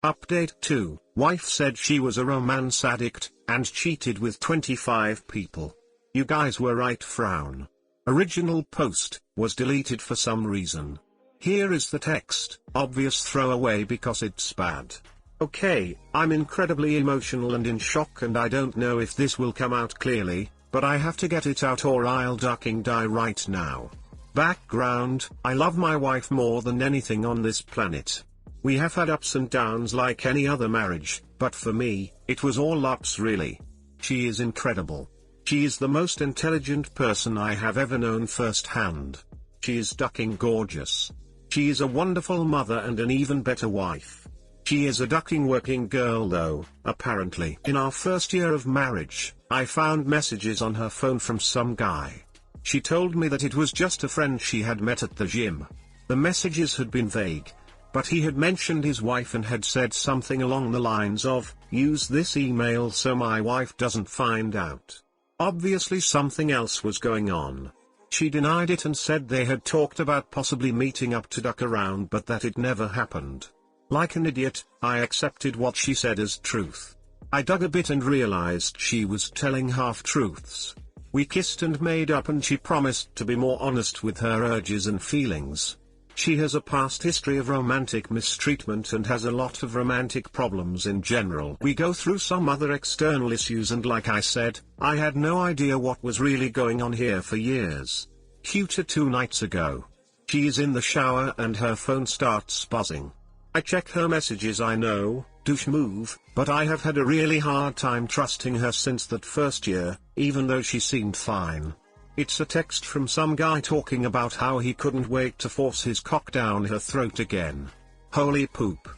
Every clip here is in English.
Update 2, wife said she was a romance addict, and cheated with 25 people. You guys were right, frown. Original post, was deleted for some reason. Here is the text, obvious throwaway because it's bad. Okay, I'm incredibly emotional and in shock and I don't know if this will come out clearly, but I have to get it out or I'll ducking die right now. Background, I love my wife more than anything on this planet. We have had ups and downs like any other marriage, but for me, it was all ups really. She is incredible. She is the most intelligent person I have ever known firsthand. She is ducking gorgeous. She is a wonderful mother and an even better wife. She is a ducking working girl though, apparently. In our first year of marriage, I found messages on her phone from some guy. She told me that it was just a friend she had met at the gym. The messages had been vague, but he had mentioned his wife and had said something along the lines of, use this email so my wife doesn't find out. Obviously something else was going on. She denied it and said they had talked about possibly meeting up to duck around but that it never happened. Like an idiot, I accepted what she said as truth. I dug a bit and realized she was telling half-truths. We kissed and made up and she promised to be more honest with her urges and feelings. She has a past history of romantic mistreatment and has a lot of romantic problems in general. We go through some other external issues and like I said, I had no idea what was really going on here for years. Q to 2 nights ago. She is in the shower and her phone starts buzzing. I check her messages, I know, douche move, but I have had a really hard time trusting her since that first year, even though she seemed fine. It's a text from some guy talking about how he couldn't wait to force his cock down her throat again. Holy poop.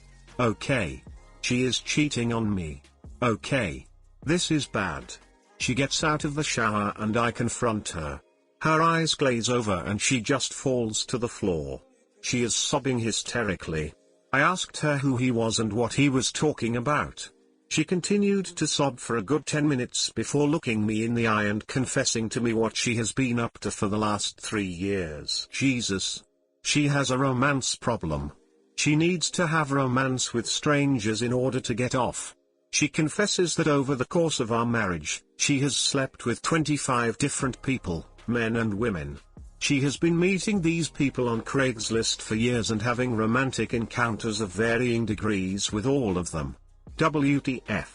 Okay. She is cheating on me. Okay. This is bad. She gets out of the shower and I confront her. Her eyes glaze over and she just falls to the floor. She is sobbing hysterically. I asked her who he was and what he was talking about. She continued to sob for a good 10 minutes before looking me in the eye and confessing to me what she has been up to for the last 3 years. Jesus. She has a romance problem. She needs to have romance with strangers in order to get off. She confesses that over the course of our marriage, she has slept with 25 different people, men and women. She has been meeting these people on Craigslist for years and having romantic encounters of varying degrees with all of them. WTF.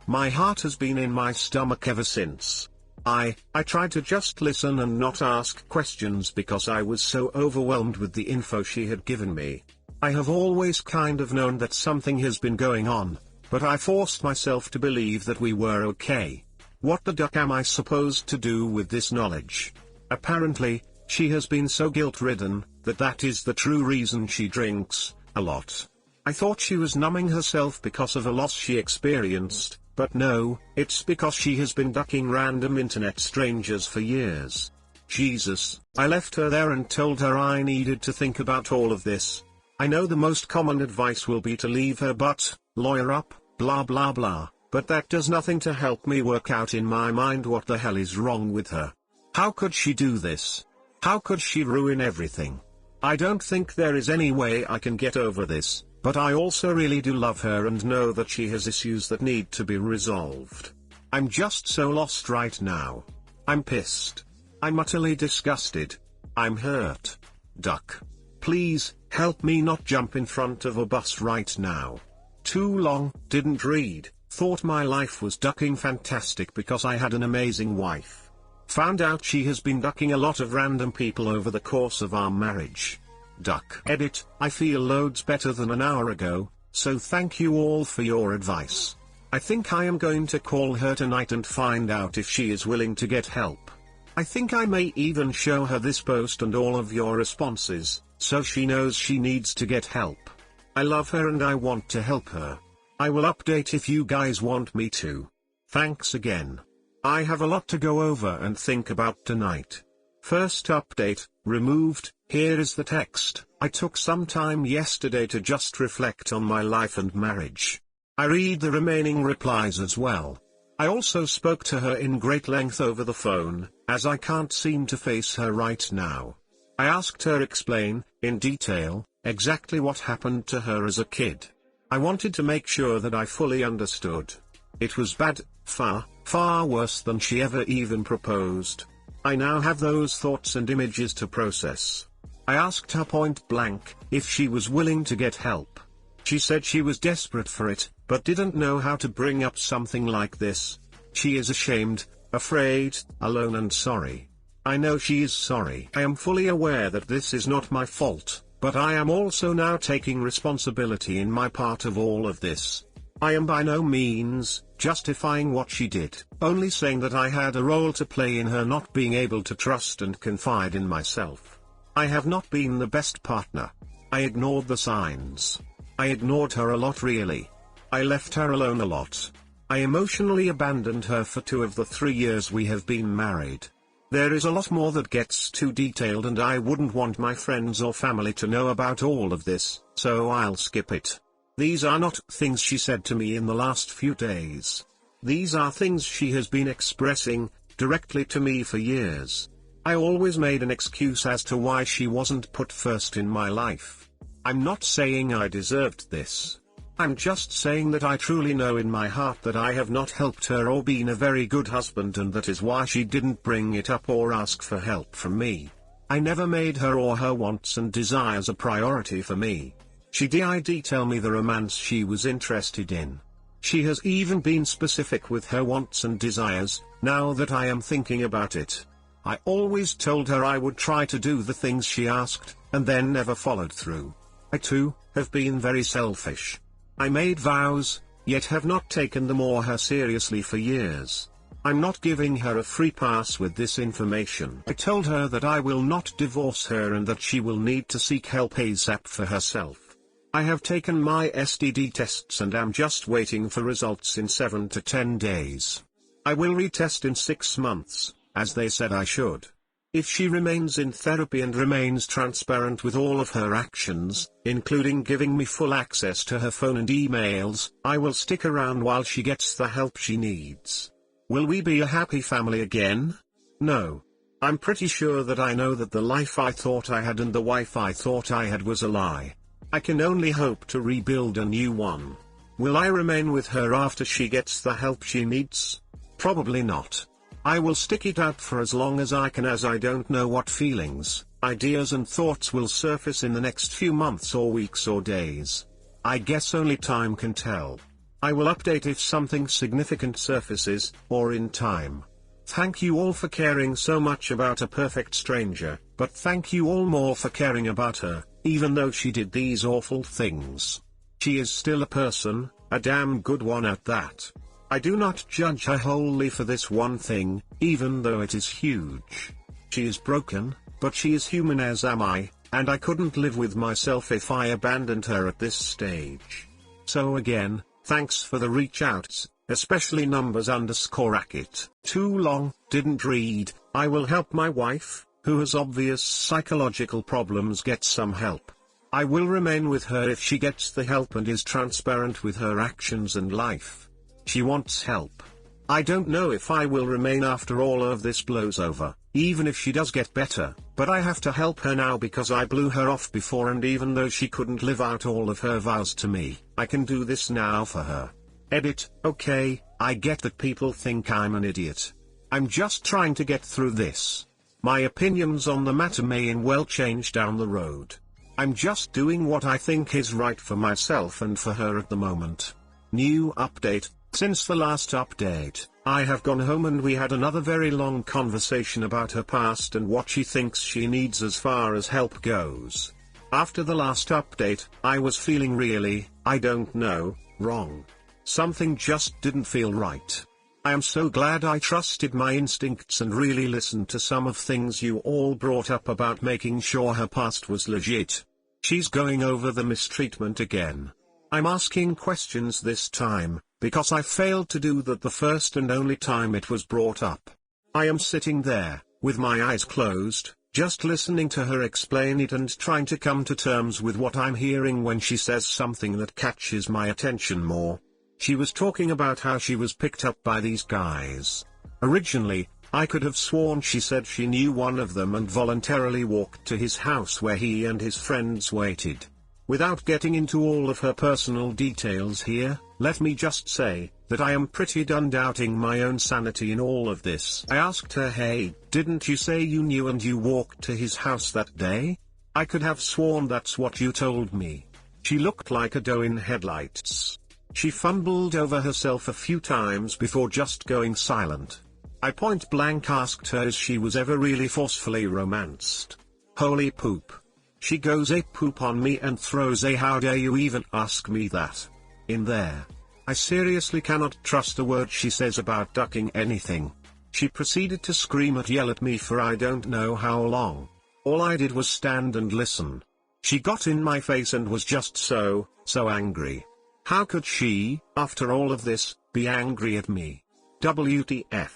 My heart has been in my stomach ever since. I tried to just listen and not ask questions because I was so overwhelmed with the info she had given me. I have always kind of known that something has been going on, but I forced myself to believe that we were okay. What the duck am I supposed to do with this knowledge? Apparently, she has been so guilt-ridden, that is the true reason she drinks a lot. I thought she was numbing herself because of a loss she experienced, but no, it's because she has been ducking random internet strangers for years. Jesus, I left her there and told her I needed to think about all of this. I know the most common advice will be to leave her but, lawyer up, blah blah blah, but that does nothing to help me work out in my mind what the hell is wrong with her. How could she do this? How could she ruin everything? I don't think there is any way I can get over this. But I also really do love her and know that she has issues that need to be resolved. I'm just so lost right now. I'm pissed. I'm utterly disgusted. I'm hurt. Duck. Please, help me not jump in front of a bus right now. Too long, didn't read, thought my life was ducking fantastic because I had an amazing wife. Found out she has been ducking a lot of random people over the course of our marriage. Duck. Edit, I feel loads better than an hour ago, so thank you all for your advice. I think I am going to call her tonight and find out if she is willing to get help. I think I may even show her this post and all of your responses, so she knows she needs to get help. I love her and I want to help her. I will update if you guys want me to. Thanks again. I have a lot to go over and think about tonight. First update, removed. Here is the text. I took some time yesterday to just reflect on my life and marriage. I read the remaining replies as well. I also spoke to her in great length over the phone, as I can't seem to face her right now. I asked her explain, in detail, exactly what happened to her as a kid. I wanted to make sure that I fully understood. It was bad, far, far worse than she ever even proposed. I now have those thoughts and images to process. I asked her point blank if she was willing to get help. She said she was desperate for it, but didn't know how to bring up something like this. She is ashamed, afraid, alone and sorry. I know she is sorry. I am fully aware that this is not my fault, but I am also now taking responsibility in my part of all of this. I am by no means justifying what she did, only saying that I had a role to play in her not being able to trust and confide in myself. I have not been the best partner. I ignored the signs. I ignored her a lot really. I left her alone a lot. I emotionally abandoned her for 2 of the 3 years we have been married. There is a lot more that gets too detailed and I wouldn't want my friends or family to know about all of this, so I'll skip it. These are not things she said to me in the last few days. These are things she has been expressing directly to me for years. I always made an excuse as to why she wasn't put first in my life. I'm not saying I deserved this. I'm just saying that I truly know in my heart that I have not helped her or been a very good husband, and that is why she didn't bring it up or ask for help from me. I never made her or her wants and desires a priority for me. She did tell me the romance she was interested in. She has even been specific with her wants and desires, now that I am thinking about it. I always told her I would try to do the things she asked, and then never followed through. I too have been very selfish. I made vows, yet have not taken them or her seriously for years. I'm not giving her a free pass with this information. I told her that I will not divorce her and that she will need to seek help ASAP for herself. I have taken my STD tests and am just waiting for results in 7 to 10 days. I will retest in 6 months, as they said I should. If she remains in therapy and remains transparent with all of her actions, including giving me full access to her phone and emails, I will stick around while she gets the help she needs. Will we be a happy family again? No. I'm pretty sure that I know that the life I thought I had and the wife I thought I had was a lie. I can only hope to rebuild a new one. Will I remain with her after she gets the help she needs? Probably not. I will stick it out for as long as I can, as I don't know what feelings, ideas and thoughts will surface in the next few months or weeks or days. I guess only time can tell. I will update if something significant surfaces, or in time. Thank you all for caring so much about a perfect stranger, but thank you all more for caring about her, even though she did these awful things. She is still a person, a damn good one at that. I do not judge her wholly for this one thing, even though it is huge. She is broken, but she is human as am I, and I couldn't live with myself if I abandoned her at this stage. So again, thanks for the reach outs, especially numbers_racket. Too long, didn't read. I will help my wife, who has obvious psychological problems, get some help. I will remain with her if she gets the help and is transparent with her actions and life. She wants help. I don't know if I will remain after all of this blows over, even if she does get better, but I have to help her now because I blew her off before, and even though she couldn't live out all of her vows to me, I can do this now for her. Edit. Okay, I get that people think I'm an idiot. I'm just trying to get through this. My opinions on the matter may well change down the road. I'm just doing what I think is right for myself and for her at the moment. New update. Since the last update, I have gone home and we had another very long conversation about her past and what she thinks she needs as far as help goes. After the last update, I was feeling really, I don't know, wrong. Something just didn't feel right. I am so glad I trusted my instincts and really listened to some of things you all brought up about making sure her past was legit. She's going over the mistreatment again. I'm asking questions this time, because I failed to do that the first and only time it was brought up. I am sitting there, with my eyes closed, just listening to her explain it and trying to come to terms with what I'm hearing when she says something that catches my attention more. She was talking about how she was picked up by these guys. Originally, I could have sworn she said she knew one of them and voluntarily walked to his house where he and his friends waited. Without getting into all of her personal details here, let me just say that I am pretty done doubting my own sanity in all of this. I asked her, hey, didn't you say you knew and you walked to his house that day? I could have sworn that's what you told me. She looked like a doe in headlights. She fumbled over herself a few times before just going silent. I point blank asked her if she was ever really forcefully romanced. Holy poop. She goes ape poop on me and throws a how dare you even ask me that in there. I seriously cannot trust a word she says about ducking anything. She proceeded to scream and yell at me for I don't know how long. All I did was stand and listen. She got in my face and was just so angry. How could she, after all of this, be angry at me? WTF.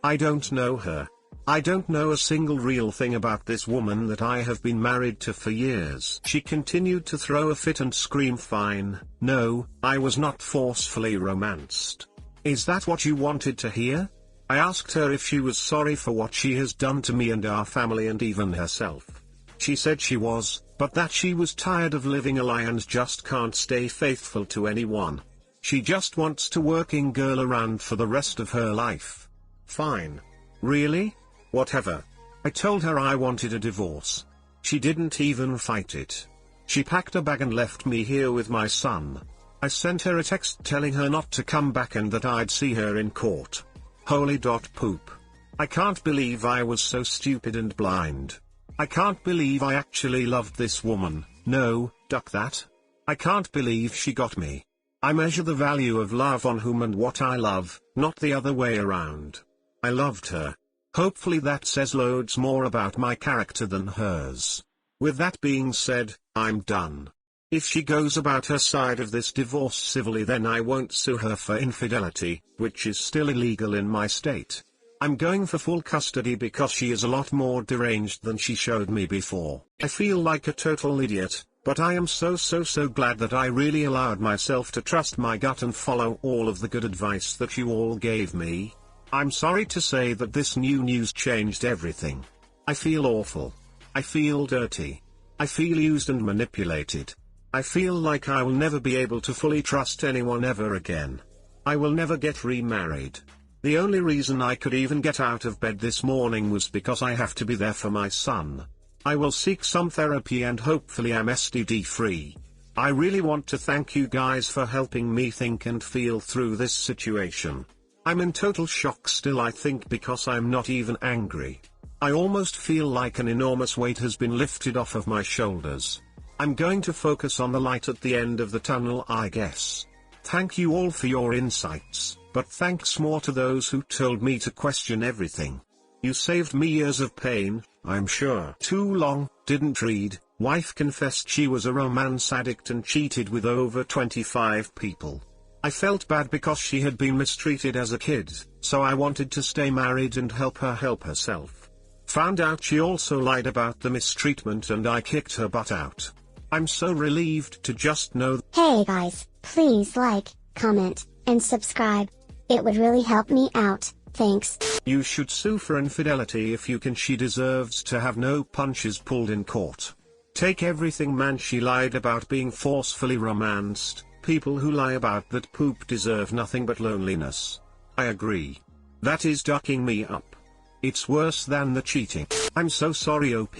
I don't know her. I don't know a single real thing about this woman that I have been married to for years. She continued to throw a fit and scream fine, no, I was not forcefully romanced. Is that what you wanted to hear? I asked her if she was sorry for what she has done to me and our family and even herself. She said she was, but that she was tired of living a lie and just can't stay faithful to anyone. She just wants to working girl around for the rest of her life. Fine. Really? Whatever. I told her I wanted a divorce. She didn't even fight it. She packed a bag and left me here with my son. I sent her a text telling her not to come back and that I'd see her in court. Holy poop. I can't believe I was so stupid and blind. I can't believe I actually loved this woman. No, duck that. I can't believe she got me. I measure the value of love on whom and what I love, not the other way around. I loved her. Hopefully that says loads more about my character than hers. With that being said, I'm done. If she goes about her side of this divorce civilly, then I won't sue her for infidelity, which is still illegal in my state. I'm going for full custody because she is a lot more deranged than she showed me before. I feel like a total idiot, but I am so glad that I really allowed myself to trust my gut and follow all of the good advice that you all gave me. I'm sorry to say that this new news changed everything. I feel awful. I feel dirty. I feel used and manipulated. I feel like I will never be able to fully trust anyone ever again. I will never get remarried. The only reason I could even get out of bed this morning was because I have to be there for my son. I will seek some therapy and hopefully I'm STD free. I really want to thank you guys for helping me think and feel through this situation. I'm in total shock still, I think, because I'm not even angry. I almost feel like an enormous weight has been lifted off of my shoulders. I'm going to focus on the light at the end of the tunnel, I guess. Thank you all for your insights, but thanks more to those who told me to question everything. You saved me years of pain, I'm sure. Too long, didn't read. Wife confessed she was a romance addict and cheated with over 25 people. I felt bad because she had been mistreated as a kid, so I wanted to stay married and help her help herself. Found out she also lied about the mistreatment and I kicked her butt out. I'm so relieved to just know. Hey guys, please like, comment, and subscribe. It would really help me out, thanks. You should sue for infidelity if you can. She deserves to have no punches pulled in court. Take everything, man. She lied about being forcefully romanced. People who lie about that poop deserve nothing but loneliness. I agree. That is ducking me up. It's worse than the cheating. I'm so sorry, OP.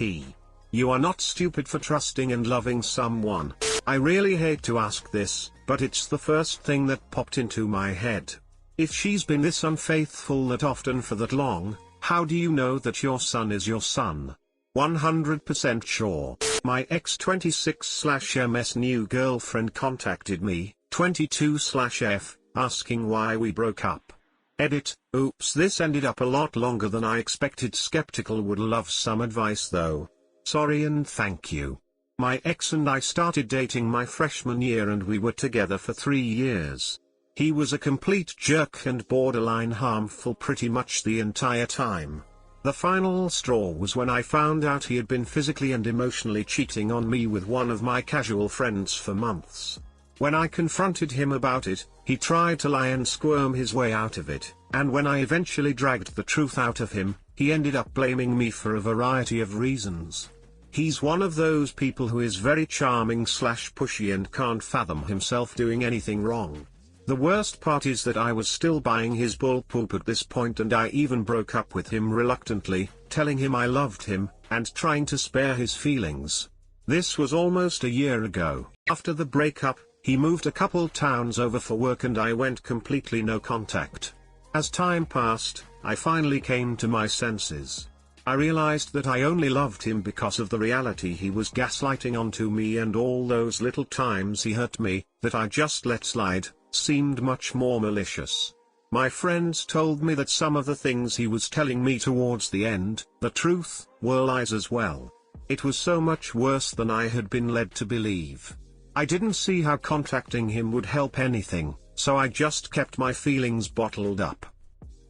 You are not stupid for trusting and loving someone. I really hate to ask this, but it's the first thing that popped into my head. If she's been this unfaithful that often for that long, how do you know that your son is your son? 100% sure. My ex-26/MS new girlfriend contacted me, 22/F, asking why we broke up. Edit, oops, this ended up a lot longer than I expected. Skeptical, would love some advice though. Sorry and thank you. My ex and I started dating my freshman year and we were together for 3 years. He was a complete jerk and borderline harmful pretty much the entire time. The final straw was when I found out he had been physically and emotionally cheating on me with one of my casual friends for months. When I confronted him about it, he tried to lie and squirm his way out of it, and when I eventually dragged the truth out of him, he ended up blaming me for a variety of reasons. He's one of those people who is very charming / pushy and can't fathom himself doing anything wrong. The worst part is that I was still buying his bull poop at this point, and I even broke up with him reluctantly, telling him I loved him, and trying to spare his feelings. This was almost a year ago. After the breakup, he moved a couple towns over for work and I went completely no contact. As time passed, I finally came to my senses. I realized that I only loved him because of the reality he was gaslighting onto me, and all those little times he hurt me, that I just let slide, seemed much more malicious. My friends told me that some of the things he was telling me towards the end, the truth, were lies as well. It was so much worse than I had been led to believe. I didn't see how contacting him would help anything, so I just kept my feelings bottled up.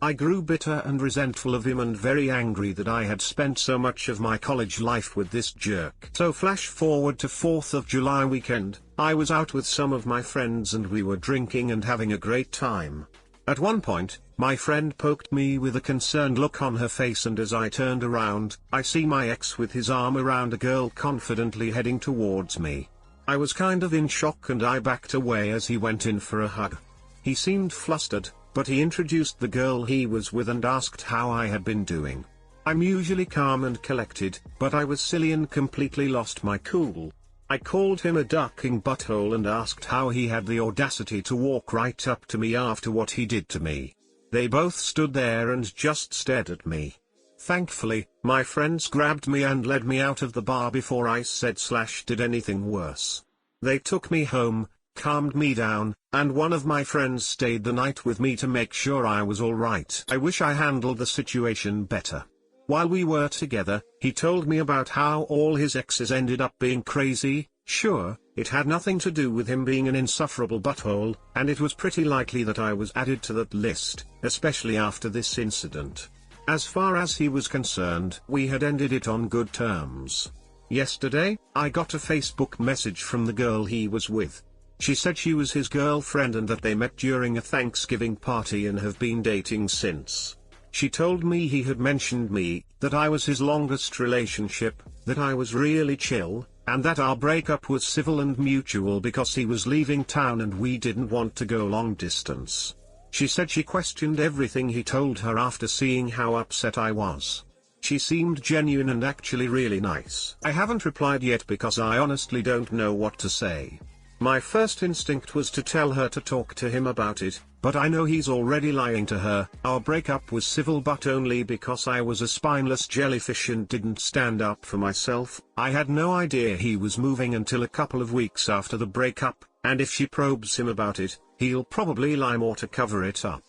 I grew bitter and resentful of him and very angry that I had spent so much of my college life with this jerk. So flash forward to 4th of July weekend, I was out with some of my friends and we were drinking and having a great time. At one point, my friend poked me with a concerned look on her face, and as I turned around, I see my ex with his arm around a girl confidently heading towards me. I was kind of in shock and I backed away as he went in for a hug. He seemed flustered, but he introduced the girl he was with and asked how I had been doing. I'm usually calm and collected, but I was silly and completely lost my cool. I called him a ducking butthole and asked how he had the audacity to walk right up to me after what he did to me. They both stood there and just stared at me. Thankfully, my friends grabbed me and led me out of the bar before I said/did anything worse. They took me home, calmed me down, and one of my friends stayed the night with me to make sure I was alright. I wish I handled the situation better. While we were together, he told me about how all his exes ended up being crazy. Sure, it had nothing to do with him being an insufferable butthole, and it was pretty likely that I was added to that list, especially after this incident. As far as he was concerned, we had ended it on good terms. Yesterday, I got a Facebook message from the girl he was with. She said she was his girlfriend and that they met during a Thanksgiving party and have been dating since. She told me he had mentioned me, that I was his longest relationship, that I was really chill, and that our breakup was civil and mutual because he was leaving town and we didn't want to go long distance. She said she questioned everything he told her after seeing how upset I was. She seemed genuine and actually really nice. I haven't replied yet because I honestly don't know what to say. My first instinct was to tell her to talk to him about it, but I know he's already lying to her. Our breakup was civil but only because I was a spineless jellyfish and didn't stand up for myself. I had no idea he was moving until a couple of weeks after the breakup, and if she probes him about it, he'll probably lie more to cover it up.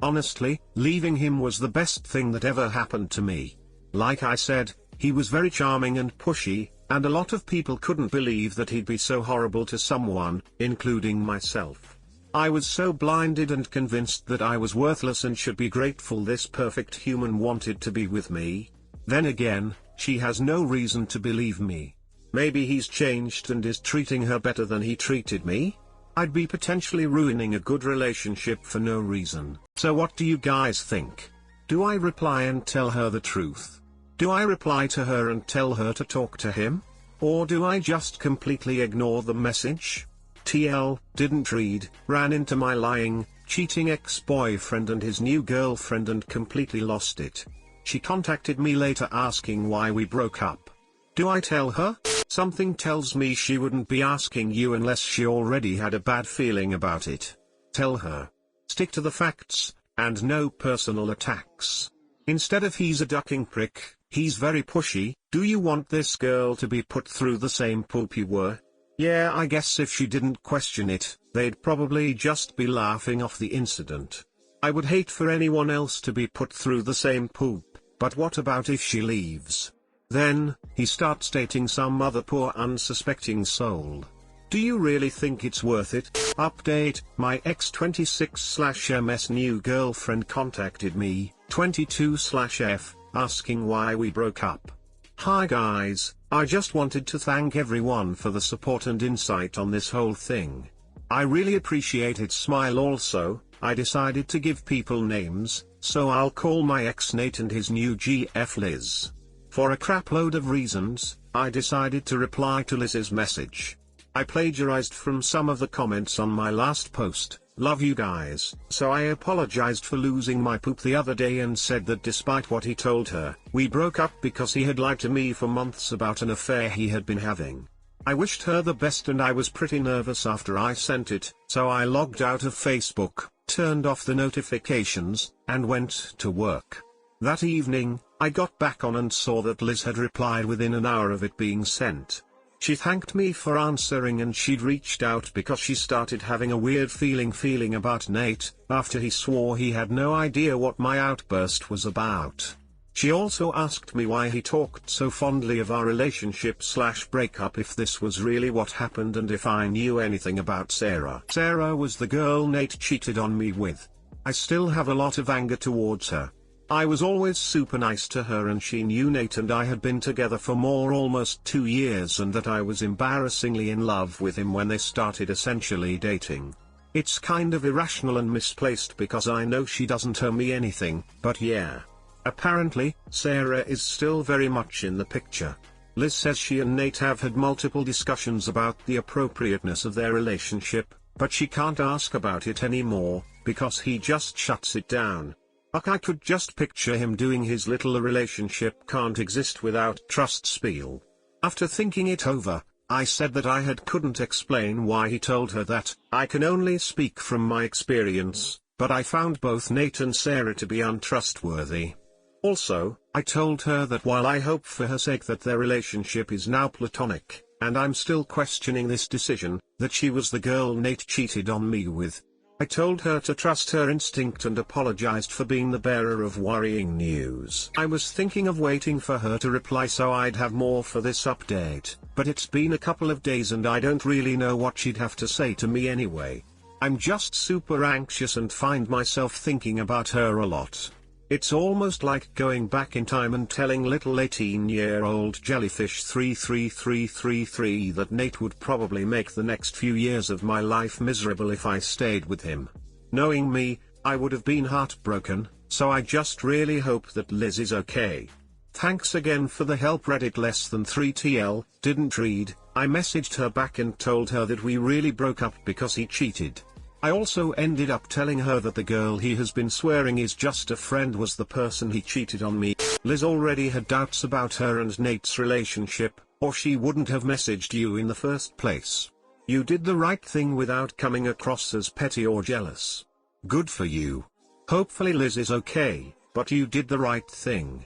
Honestly, leaving him was the best thing that ever happened to me. Like I said, he was very charming and pushy, and a lot of people couldn't believe that he'd be so horrible to someone, including myself. I was so blinded and convinced that I was worthless and should be grateful this perfect human wanted to be with me. Then again, she has no reason to believe me. Maybe he's changed and is treating her better than he treated me? I'd be potentially ruining a good relationship for no reason. So what do you guys think? Do I reply and tell her the truth? Do I reply to her and tell her to talk to him? Or do I just completely ignore the message? TL, didn't read, ran into my lying, cheating ex-boyfriend and his new girlfriend and completely lost it. She contacted me later asking why we broke up. Do I tell her? Something tells me she wouldn't be asking you unless she already had a bad feeling about it. Tell her. Stick to the facts, and no personal attacks. Instead of he's a ducking prick, he's very pushy. Do you want this girl to be put through the same poop you were? Yeah, I guess if she didn't question it, they'd probably just be laughing off the incident. I would hate for anyone else to be put through the same poop, but what about if she leaves? Then, he starts dating some other poor unsuspecting soul. Do you really think it's worth it? Update, my ex-26/MS new girlfriend contacted me, 22/F, asking why we broke up. Hi guys, I just wanted to thank everyone for the support and insight on this whole thing. I really appreciate it. Smile. Also, I decided to give people names, so I'll call my ex Nate and his new GF Liz. For a crapload of reasons, I decided to reply to Liz's message. I plagiarized from some of the comments on my last post, "Love you guys," so I apologized for losing my poop the other day and said that despite what he told her, we broke up because he had lied to me for months about an affair he had been having. I wished her the best and I was pretty nervous after I sent it, so I logged out of Facebook, turned off the notifications, and went to work. That evening, I got back on and saw that Liz had replied within an hour of it being sent. She thanked me for answering and she'd reached out because she started having a weird feeling about Nate, after he swore he had no idea what my outburst was about. She also asked me why he talked so fondly of our relationship/breakup, if this was really what happened and if I knew anything about Sarah. Sarah was the girl Nate cheated on me with. I still have a lot of anger towards her. I was always super nice to her and she knew Nate and I had been together for almost 2 years and that I was embarrassingly in love with him when they started essentially dating. It's kind of irrational and misplaced because I know she doesn't owe me anything, but yeah. Apparently, Sarah is still very much in the picture. Liz says she and Nate have had multiple discussions about the appropriateness of their relationship, but she can't ask about it anymore, because he just shuts it down. I could just picture him doing his little "a relationship can't exist without trust" spiel. After thinking it over, I said that I couldn't explain why he told her that. I can only speak from my experience, but I found both Nate and Sarah to be untrustworthy. Also, I told her that while I hope for her sake that their relationship is now platonic, and I'm still questioning this decision, that she was the girl Nate cheated on me with. I told her to trust her instinct and apologized for being the bearer of worrying news. I was thinking of waiting for her to reply so I'd have more for this update, but it's been a couple of days and I don't really know what she'd have to say to me anyway. I'm just super anxious and find myself thinking about her a lot. It's almost like going back in time and telling little 18-year-old jellyfish 33333 that Nate would probably make the next few years of my life miserable if I stayed with him. Knowing me, I would have been heartbroken, so I just really hope that Liz is okay. Thanks again for the help. Reddit less than 3TL, didn't read. I messaged her back and told her that we really broke up because he cheated. I also ended up telling her that the girl he has been swearing is just a friend was the person he cheated on me. Liz already had doubts about her and Nate's relationship, or she wouldn't have messaged you in the first place. You did the right thing without coming across as petty or jealous. Good for you. Hopefully Liz is okay, but you did the right thing.